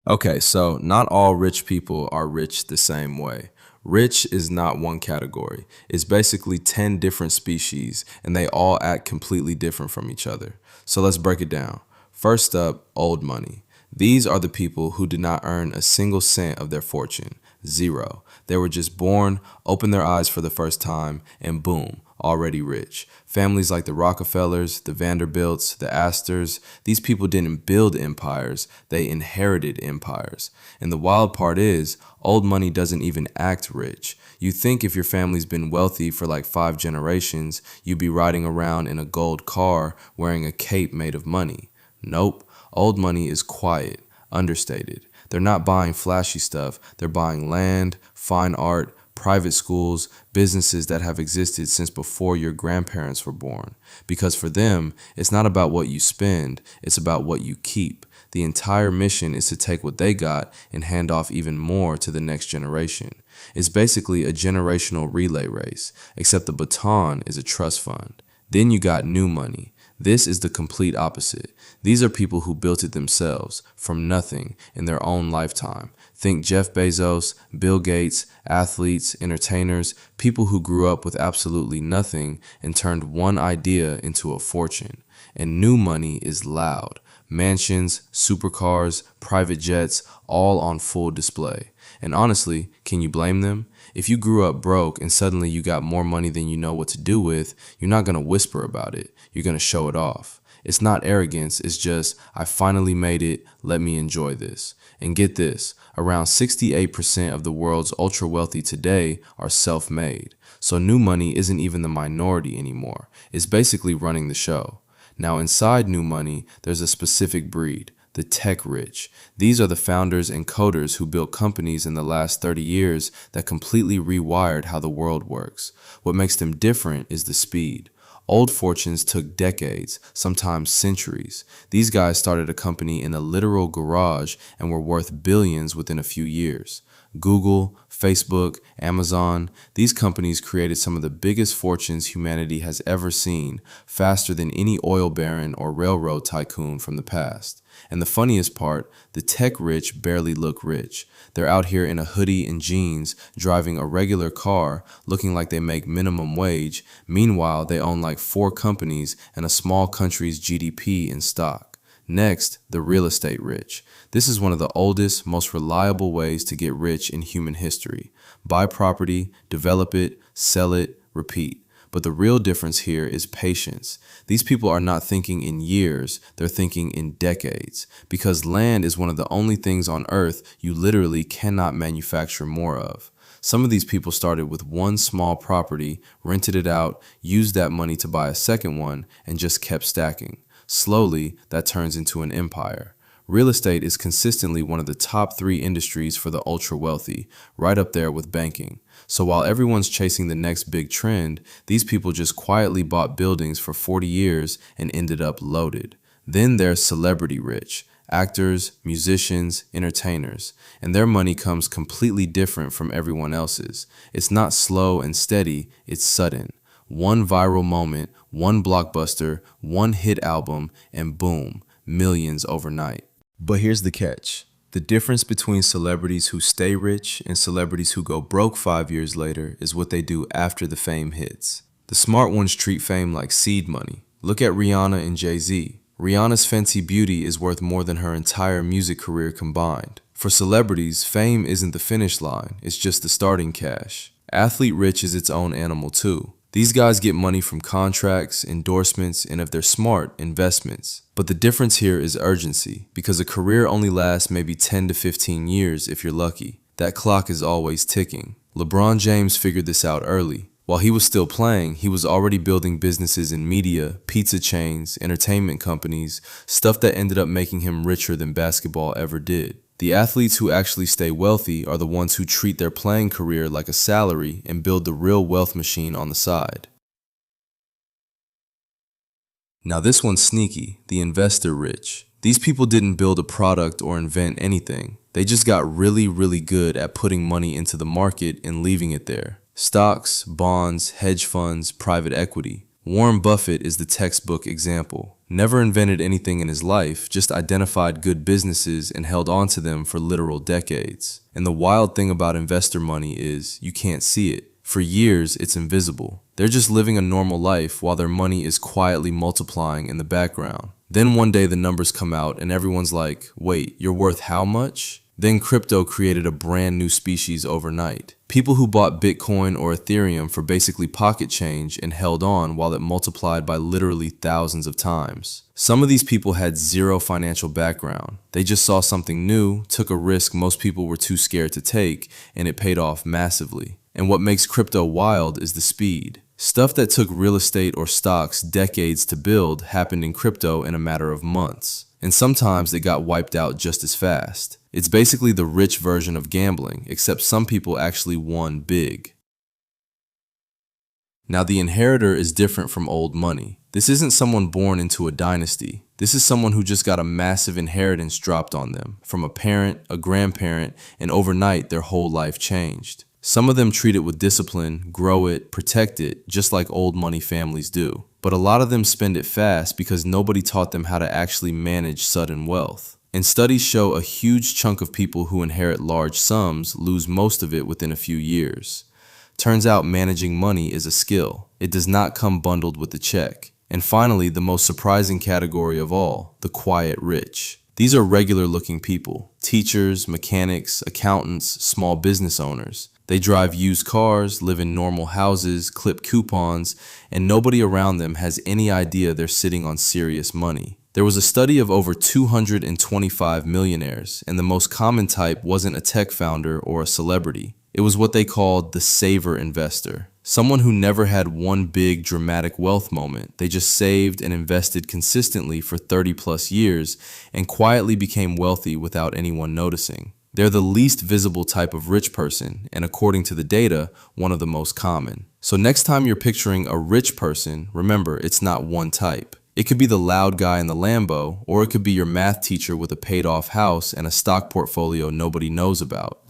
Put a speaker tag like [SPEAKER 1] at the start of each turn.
[SPEAKER 1] Okay, so not all rich people are rich the same way. Rich is not one category. It's basically 10 different species, and they all act completely different from each other. So let's break it down. First up, old money. These are the people who did not earn a single cent of their fortune. Zero. They were just born, opened their eyes for the first time, and boom, already rich. Families like the Rockefellers, the Vanderbilts, the Astors, these people didn't build empires, they inherited empires. And the wild part is, old money doesn't even act rich. You think if your family's been wealthy for like 5 generations, you'd be riding around in a gold car wearing a cape made of money. Nope, old money is quiet, understated. They're not buying flashy stuff, they're buying land, fine art, private schools, businesses that have existed since before your grandparents were born. Because for them, it's not about what you spend, it's about what you keep. The entire mission is to take what they got and hand off even more to the next generation. It's basically a generational relay race, except the baton is a trust fund. Then you got new money. This is the complete opposite. These are people who built it themselves, from nothing, in their own lifetime. Think Jeff Bezos, Bill Gates, athletes, entertainers, people who grew up with absolutely nothing and turned one idea into a fortune. And new money is loud. Mansions, supercars, private jets, all on full display. And honestly, can you blame them? If you grew up broke and suddenly you got more money than you know what to do with, you're not going to whisper about it. You're going to show it off. It's not arrogance, it's just, I finally made it, let me enjoy this. And get this, around 68% of the world's ultra wealthy today are self-made. So new money isn't even the minority anymore. It's basically running the show. Now inside new money, there's a specific breed, the tech rich. These are the founders and coders who built companies in the last 30 years that completely rewired how the world works. What makes them different is the speed. Old fortunes took decades, sometimes centuries. These guys started a company in a literal garage and were worth billions within a few years. Google, Facebook, Amazon, these companies created some of the biggest fortunes humanity has ever seen, faster than any oil baron or railroad tycoon from the past. And the funniest part, the tech rich barely look rich. They're out here in a hoodie and jeans, driving a regular car, looking like they make minimum wage. Meanwhile, they own like 4 companies and a small country's GDP in stock. Next, the real estate rich. This is one of the oldest, most reliable ways to get rich in human history. Buy property, develop it, sell it, repeat. But the real difference here is patience. These people are not thinking in years, they're thinking in decades. Because land is one of the only things on earth you literally cannot manufacture more of. Some of these people started with one small property, rented it out, used that money to buy a second one, and just kept stacking. Slowly, that turns into an empire. Real estate is consistently one of the top 3 industries for the ultra wealthy, right up there with banking. So while everyone's chasing the next big trend, these people just quietly bought buildings for 40 years and ended up loaded. Then there's celebrity rich, actors, musicians, entertainers, and their money comes completely different from everyone else's. It's not slow and steady, it's sudden. One viral moment, one blockbuster, one hit album, and boom, millions overnight. But here's the catch. The difference between celebrities who stay rich and celebrities who go broke 5 years later is what they do after the fame hits. The smart ones treat fame like seed money. Look at Rihanna and Jay-Z. Rihanna's Fenty Beauty is worth more than her entire music career combined. For celebrities, fame isn't the finish line, it's just the starting cash. Athlete rich is its own animal too. These guys get money from contracts, endorsements, and if they're smart, investments. But the difference here is urgency, because a career only lasts maybe 10 to 15 years if you're lucky. That clock is always ticking. LeBron James figured this out early. While he was still playing, he was already building businesses in media, pizza chains, entertainment companies, stuff that ended up making him richer than basketball ever did. The athletes who actually stay wealthy are the ones who treat their playing career like a salary and build the real wealth machine on the side. Now this one's sneaky, the investor rich. These people didn't build a product or invent anything. They just got really good at putting money into the market and leaving it there. Stocks, bonds, hedge funds, private equity. Warren Buffett is the textbook example. never invented anything in his life, just identified good businesses and held on to them for literal decades. And the wild thing about investor money is you can't see it. For years, it's invisible. They're just living a normal life while their money is quietly multiplying in the background. Then one day the numbers come out and everyone's like, wait, you're worth how much? Then crypto created a brand new species overnight. People who bought Bitcoin or Ethereum for basically pocket change and held on while it multiplied by literally thousands of times. Some of these people had zero financial background. They just saw something new, took a risk most people were too scared to take, and it paid off massively. And what makes crypto wild is the speed. Stuff that took real estate or stocks decades to build happened in crypto in a matter of months. And sometimes it got wiped out just as fast. It's basically the rich version of gambling, except some people actually won big. Now the inheritor is different from old money. This isn't someone born into a dynasty. This is someone who just got a massive inheritance dropped on them from a parent, a grandparent, and overnight their whole life changed. Some of them treat it with discipline, grow it, protect it, just like old money families do. But a lot of them spend it fast because nobody taught them how to actually manage sudden wealth. And studies show a huge chunk of people who inherit large sums lose most of it within a few years. Turns out managing money is a skill. It does not come bundled with the check. And finally, the most surprising category of all, the quiet rich. These are regular-looking people, teachers, mechanics, accountants, small business owners. They drive used cars, live in normal houses, clip coupons, and nobody around them has any idea they're sitting on serious money. There was a study of over 225 millionaires, and the most common type wasn't a tech founder or a celebrity. It was what they called the saver investor. Someone who never had one big dramatic wealth moment. They just saved and invested consistently for 30 plus years and quietly became wealthy without anyone noticing. They're the least visible type of rich person, and according to the data, one of the most common. So next time you're picturing a rich person, remember, it's not one type. It could be the loud guy in the Lambo, or it could be your math teacher with a paid-off house and a stock portfolio nobody knows about.